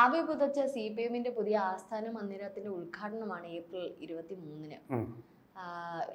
കാവ്യ പുതച്ച CPM-ന്റെ പുതിയ ആസ്ഥാന മന്ദിരത്തിന്റെ ഉദ്ഘാടനമാണ് ഏപ്രിൽ 23-ന്.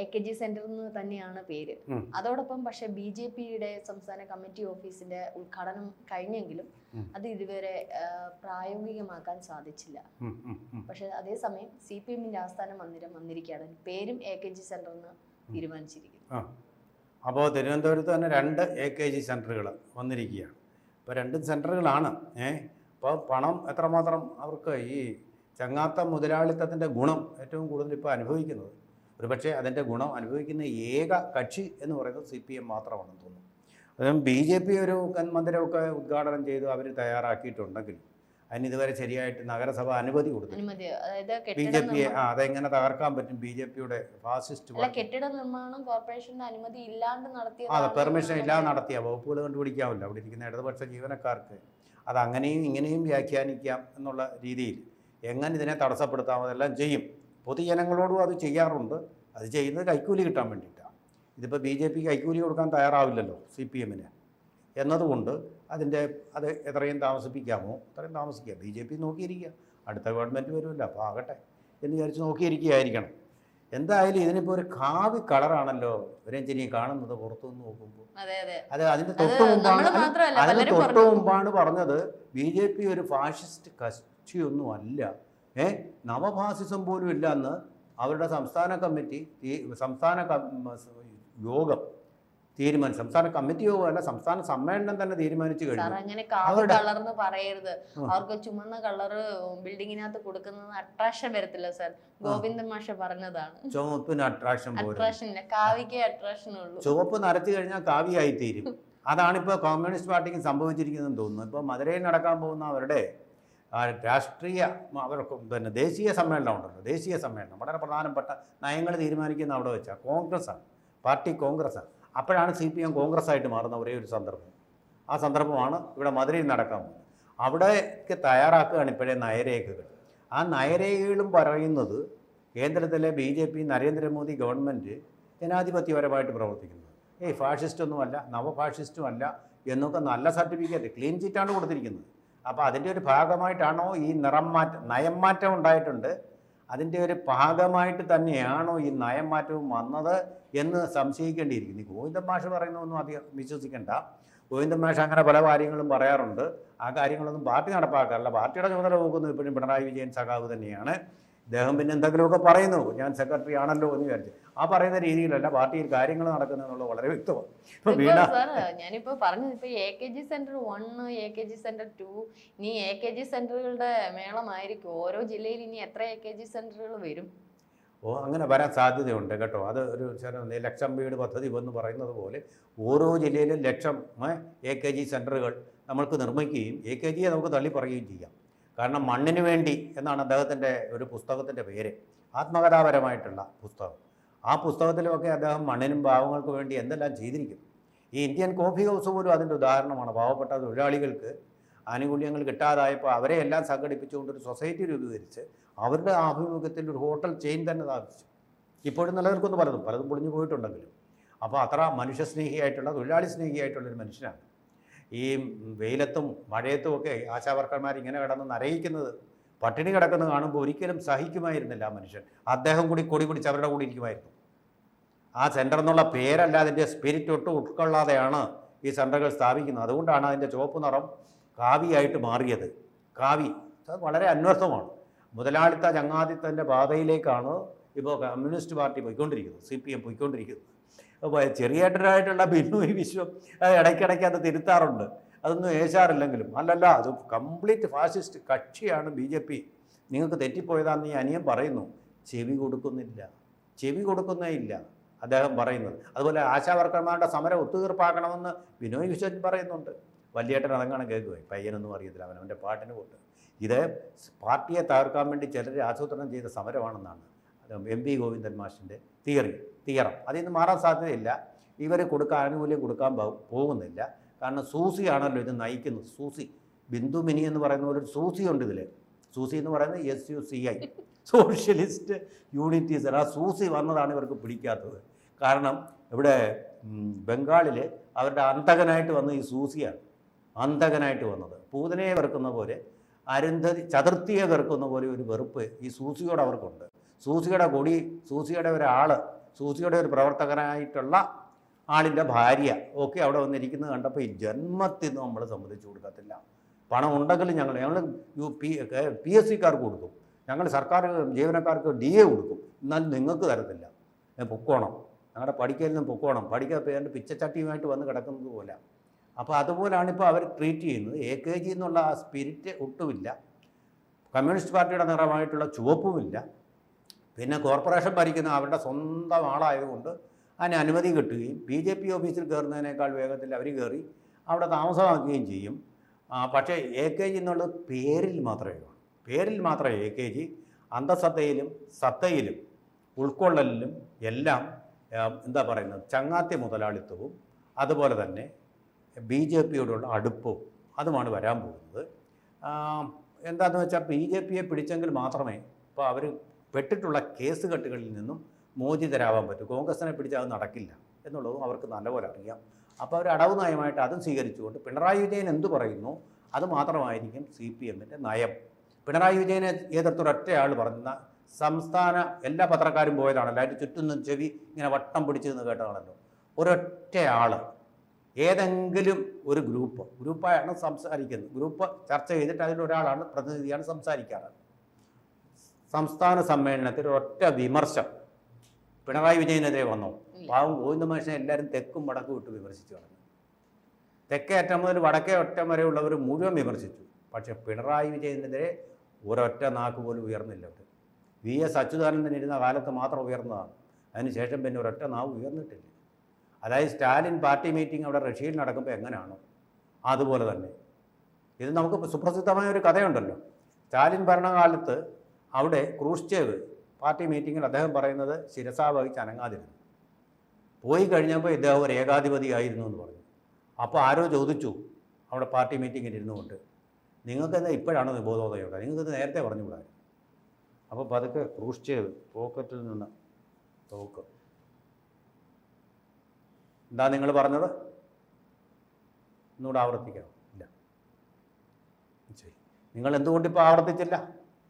AKG സെന്റർ എന്ന് തന്നെയാണ് പേര്. അതോടൊപ്പം പക്ഷെ BJP-യുടെ സംസ്ഥാന കമ്മിറ്റി ഓഫീസിന്റെ ഉദ്ഘാടനം കഴിഞ്ഞെങ്കിലും അത് ഇതുവരെ പ്രായോഗികമാക്കാൻ സാധിച്ചില്ല. പക്ഷെ അതേസമയം CPM-ന്റെ ആസ്ഥാന മന്ദിരം വന്നിരിക്കുകയാണ്. പേരും AKG സെന്റർ എന്ന് തീരുമാനിച്ചിരിക്കുന്നു. അപ്പോൾ തിരുവനന്തപുരത്ത് തന്നെ 2 AKG സെന്ററുകൾ വന്നിരിക്കുകയാണ്. ഇപ്പോൾ 2 സെന്ററുകളാണ്. ഇപ്പോൾ പണം എത്രമാത്രം അവർക്ക് ഈ ചങ്ങാത്ത മുതലാളിത്തത്തിൻ്റെ ഗുണം ഏറ്റവും കൂടുതൽ ഇപ്പോൾ അനുഭവിക്കുന്നത്, ഒരുപക്ഷെ അതിൻ്റെ ഗുണം അനുഭവിക്കുന്ന ഏക കക്ഷി എന്ന് പറയുന്നത് CPM മാത്രമാണെന്ന് തോന്നുന്നു. അതും BJP ഒരു മന്ദിരമൊക്കെ ഉദ്ഘാടനം ചെയ്ത് അവർ തയ്യാറാക്കിയിട്ടുണ്ടെങ്കിലും അതിന് ഇതുവരെ ശരിയായിട്ട് നഗരസഭ അനുമതി കൊടുത്തു. BJP അതെങ്ങനെ തകർക്കാൻ പറ്റും? BJP-യുടെ ഫാസിസ്റ്റ് കെട്ടിട നിർമ്മാണം കോർപ്പറേഷന്റെ അനുമതി ഇല്ലാണ്ട് നടത്തിയ, പെർമിഷൻ ഇല്ലാതെ നടത്തിയ വകുപ്പുകൾ കണ്ടുപിടിക്കാമല്ലോ. അവിടെ ഇരിക്കുന്ന ഇടതുപക്ഷ ജീവനക്കാർക്ക് അത് അങ്ങനെയും ഇങ്ങനെയും വ്യാഖ്യാനിക്കാം എന്നുള്ള രീതിയിൽ എങ്ങനെ ഇതിനെ തടസ്സപ്പെടുത്താമോ അതെല്ലാം ചെയ്യും. പൊതുജനങ്ങളോടും അത് ചെയ്യാറുണ്ട്. അത് ചെയ്യുന്നത് കൈക്കൂലി കിട്ടാൻ വേണ്ടിയിട്ടാണ്. ഇതിപ്പോൾ BJP കൈക്കൂലി കൊടുക്കാൻ തയ്യാറാവില്ലല്ലോ CPM-ന് എന്നതുകൊണ്ട് അത് എത്രയും താമസിപ്പിക്കാമോ അത്രയും താമസിക്കുക. BJP നോക്കിയിരിക്കുക, അടുത്ത ഗവൺമെൻറ് വരുമല്ലോ, അപ്പോൾ ആകട്ടെ എന്ന് വിചാരിച്ച് നോക്കിയിരിക്കുകയായിരിക്കണം. എന്തായാലും ഇതിനിപ്പോൾ ഒരു കാവി കളറാണല്ലോ രഞ്ജിനി കാണുന്നത് പുറത്തുനിന്ന് നോക്കുമ്പോൾ. അത് അതിൻ്റെ തൊട്ട് മുമ്പാണ് പറഞ്ഞത് BJP ഒരു ഫാഷിസ്റ്റ് കക്ഷിയൊന്നും അല്ല, നവഫാസിസം പോലും ഇല്ല എന്ന് അവരുടെ സംസ്ഥാന കമ്മിറ്റി യോഗം തീരുമാനിച്ചു. സംസ്ഥാന കമ്മിറ്റി യോഗമല്ല, സംസ്ഥാന സമ്മേളനം തന്നെ തീരുമാനിച്ചു കഴിഞ്ഞു. കളർന്ന് പറയരുത്, അവർക്ക് ചുമന്ന കളറ് ബിൽഡിങ്ങിനകത്ത് കൊടുക്കുന്നത് അട്രാക്ഷൻ വരത്തില്ല സാർ. ഗോവിന്ദൻ മാഷ പറഞ്ഞതാണ്. ചുവപ്പിന് അട്രാക്ഷൻ ഇല്ല, കാവിക്ക് അട്രാക്ഷൻ ഉള്ളൂ. ചുവപ്പ് നരച്ചു കഴിഞ്ഞാൽ കാവിയായി തീരും. അതാണിപ്പോൾ കമ്മ്യൂണിസ്റ്റ് പാർട്ടിക്ക് സംഭവിച്ചിരിക്കുന്നതെന്ന് തോന്നുന്നു. ഇപ്പോൾ മധുരയിൽ നടക്കാൻ പോകുന്ന അവരുടെ രാഷ്ട്രീയ അവർക്ക് ദേശീയ സമ്മേളനം ഉണ്ടല്ലോ, ദേശീയ സമ്മേളനം വളരെ പ്രധാനപ്പെട്ട നയങ്ങൾ തീരുമാനിക്കുന്ന അവിടെ വെച്ചാൽ കോൺഗ്രസ്സാണ്, പാർട്ടി കോൺഗ്രസ്സാണ്. അപ്പോഴാണ് CPM കോൺഗ്രസ് ആയിട്ട് മാറുന്ന ഒരേ ഒരു സന്ദർഭം. ആ സന്ദർഭമാണ് ഇവിടെ മധുരയിൽ നടക്കാൻ പോകുന്നത്. അവിടേക്ക് തയ്യാറാക്കുകയാണ് ഇപ്പോഴേ നയരേഖകൾ. ആ നയരേഖകളും പറയുന്നത് കേന്ദ്രത്തിലെ BJP നരേന്ദ്രമോദി ഗവൺമെൻറ് ജനാധിപത്യപരമായിട്ട് പ്രവർത്തിക്കുന്നത്, ഫാഷിസ്റ്റൊന്നുമല്ല, നവഫാഷിസ്റ്റുമല്ല എന്നൊക്കെ നല്ല സർട്ടിഫിക്കറ്റ് ക്ലീൻ ചിറ്റാണ് കൊടുത്തിരിക്കുന്നത്. അപ്പോൾ അതിൻ്റെ ഒരു ഭാഗമായിട്ടാണോ ഈ നയം മാറ്റം ഉണ്ടായിട്ടുണ്ട്, അതിൻ്റെ ഒരു ഭാഗമായിട്ട് തന്നെയാണോ ഈ നയം മാറ്റവും വന്നത് എന്ന് സംശയിക്കേണ്ടിയിരിക്കുന്നു. ഗോവിന്ദൻ മാഷ് പറയുന്നതൊന്നും അധികം വിശ്വസിക്കേണ്ട. ഗോവിന്ദൻ മാഷ് അങ്ങനെ പല കാര്യങ്ങളും പറയാറുണ്ട്. ആ കാര്യങ്ങളൊന്നും പാർട്ടി നടപ്പാക്കാറില്ല. പാർട്ടിയുടെ ചുമതല നോക്കുന്നത് ഇപ്പോഴും പിണറായി വിജയൻ സഖാവ് തന്നെയാണ്. അദ്ദേഹം പിന്നെ എന്തെങ്കിലുമൊക്കെ പറയുന്നു, ഞാൻ സെക്രട്ടറി ആണല്ലോ എന്ന് വിചാരിച്ചു. ആ പറയുന്ന രീതിയിലല്ല പാർട്ടിയിൽ കാര്യങ്ങൾ നടക്കുന്നതെന്നുള്ളത് വളരെ വ്യക്തമാണ്. ഞാനിപ്പോ പറഞ്ഞത് ഇപ്പൊ AKG സെന്റർ 1, AKG സെന്റർ 2, ഇനി AKG സെന്ററുകളുടെ മേളമായിരിക്കും. ഓരോ ജില്ലയിൽ ഇനി എത്ര AKG സെന്ററുകൾ വരും? അങ്ങനെ വരാൻ സാധ്യതയുണ്ട് കേട്ടോ. അത് ഒരു ലക്ഷം വീട് പദ്ധതി എന്ന് പറയുന്നത് പോലെ ഓരോ ജില്ലയിലും 1,00,000 AKG സെന്ററുകൾ നമ്മൾക്ക് നിർമ്മിക്കുകയും AKGയെ നമുക്ക് തള്ളി പറയുകയും ചെയ്യാം. കാരണം മണ്ണിന് വേണ്ടി എന്നാണ് അദ്ദേഹത്തിൻ്റെ ഒരു പുസ്തകത്തിൻ്റെ പേര്, ആത്മകഥാപരമായിട്ടുള്ള പുസ്തകം. ആ പുസ്തകത്തിലുമൊക്കെ അദ്ദേഹം മണ്ണിനും പാവങ്ങൾക്ക് വേണ്ടി എന്തെല്ലാം ചെയ്തിരിക്കുന്നു. ഈ ഇന്ത്യൻ കോഫി ഹൗസ് പോലും അതിൻ്റെ ഉദാഹരണമാണ്. പാവപ്പെട്ട തൊഴിലാളികൾക്ക് ആനുകൂല്യങ്ങൾ കിട്ടാതായപ്പോൾ അവരെ എല്ലാം സംഘടിപ്പിച്ചുകൊണ്ടൊരു സൊസൈറ്റി രൂപീകരിച്ച് അവരുടെ ആഭിമുഖ്യത്തിൽ ഒരു ഹോട്ടൽ ചെയിൻ തന്നെ സ്ഥാപിച്ചു. ഇപ്പോഴും നിലനിൽക്കുന്നു, പലതും പൊളിഞ്ഞു പോയിട്ടുണ്ടെങ്കിലും. അപ്പോൾ അത്ര മനുഷ്യസ്നേഹിയായിട്ടുള്ള, തൊഴിലാളി സ്നേഹിയായിട്ടുള്ളൊരു മനുഷ്യനാണ്. ഈ വെയിലത്തും മഴയത്തും ഒക്കെ ആശാവർക്കർമാർ ഇങ്ങനെ കിടന്ന് നരയിക്കുന്നത്, പട്ടിണി കിടക്കുന്നത് കാണുമ്പോൾ ഒരിക്കലും സഹിക്കുമായിരുന്നില്ല ആ മനുഷ്യൻ. അദ്ദേഹം കൂടി കൊടി പിടിച്ച് അവരുടെ കൂടി ഇരിക്കുമായിരുന്നു. ആ സെൻറ്റർ എന്നുള്ള പേരല്ല, അതിൻ്റെ സ്പിരിറ്റ് ഒട്ടും ഉൾക്കൊള്ളാതെയാണ് ഈ സെൻറ്ററുകൾ സ്ഥാപിക്കുന്നത്. അതുകൊണ്ടാണ് അതിൻ്റെ ചുവപ്പ് നിറം കാവിയായിട്ട് മാറിയത്. കാവി അത് വളരെ അന്വർത്ഥമാണ്. മുതലാളിത്ത ചങ്ങാതിത്തൻ്റെ പാതയിലേക്കാണ് ഇപ്പോൾ കമ്മ്യൂണിസ്റ്റ് പാർട്ടി പോയിക്കൊണ്ടിരിക്കുന്നത്, CPM പോയിക്കൊണ്ടിരിക്കുന്നത്. അപ്പോൾ ചെറിയേട്ടനായിട്ടുള്ള ബിനോയ് വിശ്വം ഇടയ്ക്കിടയ്ക്ക് അത് തിരുത്താറുണ്ട്, അതൊന്നും ഏശാറില്ലെങ്കിലും. അല്ലല്ല, അത് കംപ്ലീറ്റ് ഫാസിസ്റ്റ് കക്ഷിയാണ് BJP. നിങ്ങൾക്ക് തെറ്റിപ്പോയതാണെന്ന് ഈ അനിയൻ പറയുന്നു. ചെവി കൊടുക്കുന്നേ ഇല്ല അദ്ദേഹം പറയുന്നത്. അതുപോലെ ആശാവർക്കർമാരുടെ സമരം ഒത്തുതീർപ്പാക്കണമെന്ന് ബിനോയ് വിശ്വൻ പറയുന്നുണ്ട്. വലിയേട്ടൻ അതങ്ങനെ കേൾക്കുവായി, പയ്യനൊന്നും അറിയത്തില്ല, അവനവൻ്റെ പാട്ടിന് പോട്ട്. ഇത് പാർട്ടിയെ തകർക്കാൻ വേണ്ടി ചിലർ ആസൂത്രണം ചെയ്ത സമരമാണെന്നാണ് MP ഗോവിന്ദൻ മാഷിൻ്റെ തിയറം. അതിൽ നിന്ന് മാറാൻ സാധ്യതയില്ല. ഇവർ ആനുകൂല്യം കൊടുക്കാൻ പോകുന്നില്ല. കാരണം സൂസിയാണല്ലോ ഇത് നയിക്കുന്നത്. സൂസി, ബിന്ദു മിനി എന്ന് പറയുന്ന പോലെ ഒരു സൂസി ഉണ്ട് ഇതിൽ. സൂസി എന്ന് പറയുന്നത് SUCI, സോഷ്യലിസ്റ്റ് യൂണിറ്റീസ്. ആ സൂസി വന്നതാണ് ഇവർക്ക് പിടിക്കാത്തത്. കാരണം ഇവിടെ ബംഗാളിൽ അവരുടെ അന്തകനായിട്ട് വന്ന ഈ സൂസിയാണ് അന്തകനായിട്ട് വന്നത്. പൂതനയെ വെറുക്കുന്ന പോലെ അരുന്ധതി ചതുർത്ഥിയെ വെറുക്കുന്ന പോലെ ഒരു വെറുപ്പ് ഈ സൂസിയോട് അവർക്കുണ്ട്. സൂസിയുടെ കൊടി, സൂസിയുടെ ഒരാൾ, സൂസിയുടെ ഒരു പ്രവർത്തകനായിട്ടുള്ള ആളിൻ്റെ ഭാര്യ ഒക്കെ അവിടെ വന്നിരിക്കുന്നത് കണ്ടപ്പോൾ ഈ ജന്മത്തിൽ നിന്ന് നമ്മൾ സമ്മതിച്ചു കൊടുക്കത്തില്ല. പണം ഉണ്ടെങ്കിലും ഞങ്ങൾ PSCക്കാർക്ക് കൊടുക്കും, ഞങ്ങൾ സർക്കാർ ജീവനക്കാർക്ക് DA കൊടുക്കും, എന്നാലും നിങ്ങൾക്ക് തരത്തില്ല, പൊക്കോണം, ഞങ്ങളുടെ പഠിക്കലിൽ നിന്നും പൊക്കോണം, പഠിക്കാൻ പേരുടെ പിച്ചച്ചട്ടിയുമായിട്ട് വന്ന് കിടക്കുന്നത് പോലെ. അപ്പോൾ അതുപോലാണ് ഇപ്പോൾ അവർ ട്രീറ്റ് ചെയ്യുന്നത്. AKG എന്നുള്ള ആ സ്പിരിറ്റ് ഒട്ടുമില്ല. കമ്മ്യൂണിസ്റ്റ് പാർട്ടിയുടെ നിറമായിട്ടുള്ള ചുവപ്പുമില്ല. പിന്നെ കോർപ്പറേഷൻ ഭരിക്കുന്ന അവരുടെ സ്വന്തം ആളായതുകൊണ്ട് അതിന് അനുമതി കിട്ടുകയും BJP ഓഫീസിൽ കയറുന്നതിനേക്കാൾ വേഗത്തിൽ അവർ കയറി അവിടെ താമസമാക്കുകയും ചെയ്യും. പക്ഷേ AKG എന്നുള്ളത് പേരിൽ മാത്രമേ ഉള്ളൂ. പേരിൽ മാത്രമേ AKG അന്തസത്തയിലും സത്തയിലും ഉൾക്കൊള്ളലിലും എല്ലാം എന്താ പറയുന്നത്, ചങ്ങാത്തി മുതലാളിത്തവും അതുപോലെ തന്നെ BJPയോടുള്ള അടുപ്പവും അതുമാണ് വരാൻ പോകുന്നത്. എന്താണെന്ന് വെച്ചാൽ BJPയെ പിടിച്ചെങ്കിൽ മാത്രമേ ഇപ്പോൾ അവർ പെട്ടിട്ടുള്ള കേസ് കെട്ടുകളിൽ നിന്നും മോചിതരാവാൻ പറ്റും. കോൺഗ്രസിനെ പിടിച്ചാൽ അത് നടക്കില്ല എന്നുള്ളതും അവർക്ക് നല്ലപോലെ അറിയാം. അപ്പോൾ അവർ അടവ് നയമായിട്ട് അതും സ്വീകരിച്ചുകൊണ്ട് പിണറായി വിജയൻ എന്തു പറയുന്നു അത് മാത്രമായിരിക്കും CPMൻ്റെ നയം. പിണറായി വിജയനെ എതിർത്തൊരൊറ്റയാൾ പറഞ്ഞ സംസ്ഥാന എല്ലാ പത്രക്കാരും പോയതാണല്ലോ, അതിൻ്റെ ചുറ്റും ചെവി ഇങ്ങനെ വട്ടം പിടിച്ച് നിന്ന് കേട്ടതാണല്ലോ. ഒരൊറ്റയാൾ ഏതെങ്കിലും ഒരു ഗ്രൂപ്പായാണ് സംസാരിക്കുന്നത്, ഗ്രൂപ്പ് ചർച്ച ചെയ്തിട്ട് അതിലൊരാളാണ് പ്രതിനിധിയാണ് സംസാരിക്കാറ്. സംസ്ഥാന സമ്മേളനത്തിൽ ഒറ്റ വിമർശം പിണറായി വിജയനെതിരെ വന്നോ? പാവം ഗോവിന്ദ മാഷിനെ എല്ലാവരും തെക്കും വടക്കും വിട്ട് വിമർശിച്ചു കളഞ്ഞു. തെക്കേ അറ്റം മുതൽ വടക്കേ അറ്റം വരെയുള്ളവർ മുഴുവൻ വിമർശിച്ചു. പക്ഷേ പിണറായി വിജയനെതിരെ ഒരൊറ്റ നാക്ക് പോലും ഉയർന്നില്ല. VS അച്യുതാനന്ദൻ ഇരുന്ന കാലത്ത് മാത്രം ഉയർന്നതാണ്. അതിനുശേഷം പിന്നെ ഒരൊറ്റ നാവ് ഉയർന്നിട്ടില്ല. അതായത് സ്റ്റാലിൻ പാർട്ടി മീറ്റിംഗ് അവിടെ റഷ്യയിൽ നടക്കുമ്പോൾ എങ്ങനെയാണോ അതുപോലെ തന്നെ. ഇത് നമുക്ക് സുപ്രസിദ്ധമായ ഒരു കഥയുണ്ടല്ലോ. സ്റ്റാലിൻ ഭരണകാലത്ത് അവിടെ ക്രൂഷ്ചേവ് പാർട്ടി മീറ്റിങ്ങിൽ അദ്ദേഹം പറയുന്നത് ശിരസാ വഹിച്ച് അനങ്ങാതിരുന്നു. പോയി കഴിഞ്ഞപ്പോൾ ഇദ്ദേഹം ഒരു ഏകാധിപതിയായിരുന്നു എന്ന് പറഞ്ഞു. അപ്പോൾ ആരോ ചോദിച്ചു അവിടെ പാർട്ടി മീറ്റിങ്ങിൽ ഇരുന്നുകൊണ്ട്, നിങ്ങൾക്കെന്താ ഇപ്പോഴാണോ ബോധോദയം? നിങ്ങൾക്കത് നേരത്തെ പറഞ്ഞുകൂടാ. അപ്പോൾ പതുക്കെ ക്രൂഷ്ചേവ് പോക്കറ്റിൽ നിന്ന് തോക്ക്, എന്താ നിങ്ങൾ പറഞ്ഞത്, ഒന്നുകൂടെ ആവർത്തിക്കണം. ഇല്ല, ശരി, നിങ്ങൾ എന്തുകൊണ്ടിപ്പോൾ ആവർത്തിച്ചില്ല?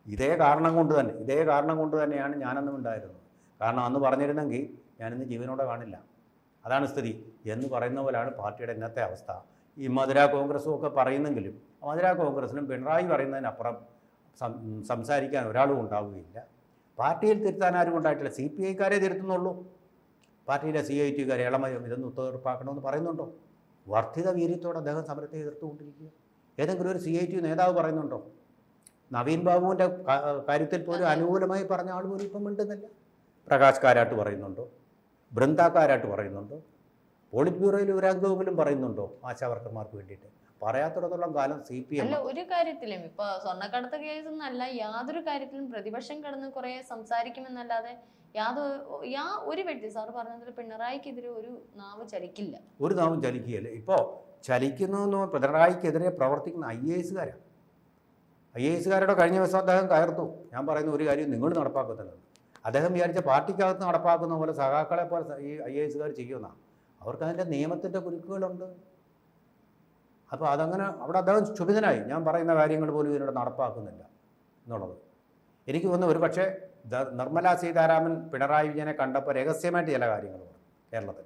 ഇതേ കാരണം കൊണ്ട് തന്നെയാണ് ഞാനന്നും ഉണ്ടായിരുന്നത്. കാരണം അന്ന് പറഞ്ഞിരുന്നെങ്കിൽ ഞാനിന്ന് ജീവനോടെ കാണില്ല. അതാണ് സ്ഥിതി എന്ന് പറയുന്ന പോലെയാണ് പാർട്ടിയുടെ ഇന്നത്തെ അവസ്ഥ. ഈ മധുര കോൺഗ്രസും ഒക്കെ പറയുന്നെങ്കിലും മധുര കോൺഗ്രസിനും പിണറായി പറയുന്നതിനപ്പുറം സംസാരിക്കാൻ ഒരാളും ഉണ്ടാവുകയില്ല. പാർട്ടിയിൽ തിരുത്താൻ ആരും ഉണ്ടായിട്ടില്ല. CPIക്കാരെ തിരുത്തുന്നുള്ളൂ. പാർട്ടിയിലെ CITക്കാരെ ഇളമയം ഇതൊന്നും ഒത്തുതീർപ്പാക്കണമെന്ന് പറയുന്നുണ്ടോ? വർദ്ധിത വീര്യത്തോടെ അദ്ദേഹം സമരത്തെ എതിർത്തുകൊണ്ടിരിക്കുക. ഏതെങ്കിലും ഒരു CIT നേതാവ് പറയുന്നുണ്ടോ? നവീൻ ബാബുവിൻ്റെ കാര്യത്തിൽ പോലും അനുകൂലമായി പറഞ്ഞ ആൾ പോലും ഇപ്പം മിണ്ടുന്നില്ല. പ്രകാശ് കാരാട്ട് പറയുന്നുണ്ടോ? ബൃന്ദ കാരാട്ട് പറയുന്നുണ്ടോ? പോളിറ്റ് ബ്യൂറോയിൽ ഒരംഗമെങ്കിലും പറയുന്നുണ്ടോ ആശാവർക്കർമാർക്ക് വേണ്ടിയിട്ട്? പറയാത്തിടത്തോളം കാലം CPM അല്ല, ഒരു കാര്യത്തിലും ഇപ്പൊ സ്വർണ്ണക്കടത്ത് കേസൊന്നല്ല, യാതൊരു കാര്യത്തിലും പ്രതിപക്ഷം കിടന്ന് കുറെ സംസാരിക്കുമെന്നല്ലാതെ ഒരു വ്യക്തി സാർ പറഞ്ഞതിൽ പിണറായിക്കെതിരെ ഒരു നാവ് ചലിക്കില്ല. ഒരു നാവും ചലിക്കുകയല്ലേ. ഇപ്പോൾ ചലിക്കുന്നു പിണറായിക്കെതിരെ പ്രവർത്തിക്കുന്ന IASകാരുടെ കഴിഞ്ഞ ദിവസം അദ്ദേഹം കയർത്തു. ഞാൻ പറയുന്ന ഒരു കാര്യം നിങ്ങൾ നടപ്പാക്കുന്നില്ല. അദ്ദേഹം വിചാരിച്ച പാർട്ടിക്കകത്ത് നടപ്പാക്കുന്ന പോലെ സഖാക്കളെ പോലെ ഈ IASകാർ ചെയ്യുന്നതാണ്. അവർക്ക് അതിൻ്റെ നിയമത്തിൻ്റെ കുരുക്കുകളുണ്ട്. അപ്പോൾ അതങ്ങനെ അവിടെ അദ്ദേഹം ക്ഷുഭിതനായി. ഞാൻ പറയുന്ന കാര്യങ്ങൾ പോലും ഇതിലൂടെ നടപ്പാക്കുന്നില്ല എന്നുള്ളത്. എനിക്ക് തോന്നുന്നു ഒരു പക്ഷേ നിർമ്മലാ സീതാരാമൻ പിണറായി വിജയനെ കണ്ടപ്പോൾ രഹസ്യമായിട്ട് ചില കാര്യങ്ങൾ പറഞ്ഞു കേരളത്തിൽ,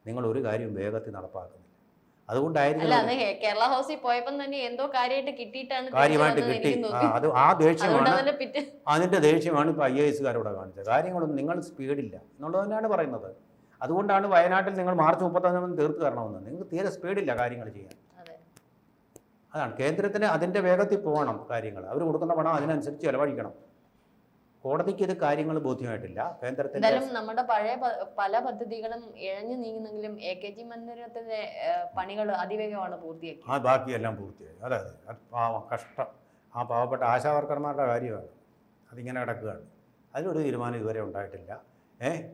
നിങ്ങൾ ഒരു കാര്യവും വേഗത്തിൽ നടപ്പാക്കുന്നില്ല. അതുകൊണ്ടായിരിക്കും കേരള ഹൗസിൽ പോയപ്പോൾ തന്നെ എന്തോ കാര്യമായിട്ട് കിട്ടി. അത് ആ ദേഷ്യമാണ്, അതിൻ്റെ ദേഷ്യമാണ് ഇപ്പോൾ IASകാരോട് കാണിച്ചത്. കാര്യങ്ങളൊന്നും നിങ്ങൾ സ്പീഡില്ല എന്നുള്ളത് തന്നെയാണ് പറയുന്നത്. അതുകൊണ്ടാണ് വയനാട്ടിൽ നിങ്ങൾ മാർച്ച് 31 തീർത്ത് തരണമെന്ന്. നിങ്ങൾക്ക് തീരെ സ്പീഡില്ല കാര്യങ്ങൾ ചെയ്യാൻ. അതാണ് കേന്ദ്രത്തിന് അതിൻ്റെ വേഗത്തിൽ പോകണം കാര്യങ്ങൾ. അവർ കൊടുക്കുന്ന പണം അതിനനുസരിച്ച് ചെലവഴിക്കണം. കോടതിക്ക് ഇത് കാര്യങ്ങൾ ബോധ്യമായിട്ടില്ല. കേന്ദ്രത്തിന്റെ നമ്മുടെ പഴയ പല പദ്ധതികളും ഇഴഞ്ഞു നീങ്ങുന്നെങ്കിലും AKG മന്ദിരത്തിന്റെ പണികൾ അതിവേഗമാണ് പൂർത്തിയാക്കി. ബാക്കിയെല്ലാം പൂർത്തിയായി. അതെ, കഷ്ടം. ആ പാവപ്പെട്ട ആശാവർക്കർമാരുടെ കാര്യമാണ്. അതിങ്ങനെ കിടക്കുകയാണ്. അതിലൊരു തീരുമാനം ഇതുവരെ ഉണ്ടായിട്ടില്ല.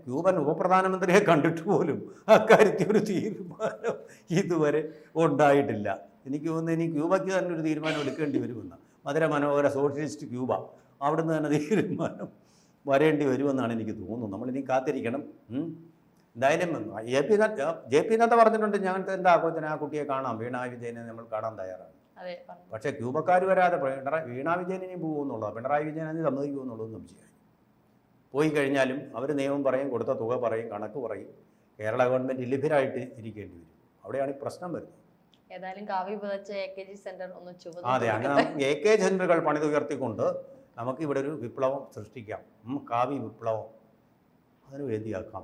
ക്യൂബൻ ഉപപ്രധാനമന്ത്രിയെ കണ്ടിട്ട് പോലും അക്കാര്യത്തിൽ ഒരു തീരുമാനം ഇതുവരെ ഉണ്ടായിട്ടില്ല. എനിക്ക് തോന്നുന്നു ഇനി ക്യൂബയ്ക്ക് തന്നെ ഒരു തീരുമാനം എടുക്കേണ്ടി വരുമെന്ന്. മധുര മനോഹര സോഷ്യലിസ്റ്റ് ക്യൂബ, അവിടുന്ന് തന്നെ തീരുമാനം വരേണ്ടി വരുമെന്നാണ് എനിക്ക് തോന്നുന്നത്. നമ്മളിനി കാത്തിരിക്കണം. എന്തായാലും JP നദ്ദ പറഞ്ഞിട്ടുണ്ട്, ഞങ്ങൾക്ക് എന്താ ആഘോഷത്തിന് ആ കുട്ടിയെ കാണാം, വീണാ വിജയനെ നമ്മൾ കാണാൻ തയ്യാറാണ്. അതെ. പക്ഷേ ക്യൂബക്കാർ വരാതെ വീണാ വിജയനിനി പോകുമെന്നുള്ളത്, പിണറായി വിജയനെ സമ്മതിക്കുമെന്നുള്ളതും സംശയമായി. പോയി കഴിഞ്ഞാലും അവർ നിയമം പറയും, കൊടുത്ത തുക പറയും, കണക്ക് പറയും. കേരള ഗവൺമെൻറ് ഇലിഭരായിട്ട് ഇരിക്കേണ്ടി വരും. അവിടെയാണ് ഈ പ്രശ്നം വരുന്നത്. ഏതായാലും കാവ്യ പുതച്ച AKG സെന്റർ ഒന്ന് ചുവന്നു. അതെ, അങ്ങനെ AKG സെന്ററുകൾ പണിതുയർത്തിക്കൊണ്ട് നമുക്ക് ഇവിടെ ഒരു വിപ്ലവം സൃഷ്ടിക്കാം. കാവ്യ വിപ്ലവം അതിന് വേദിയാക്കാം.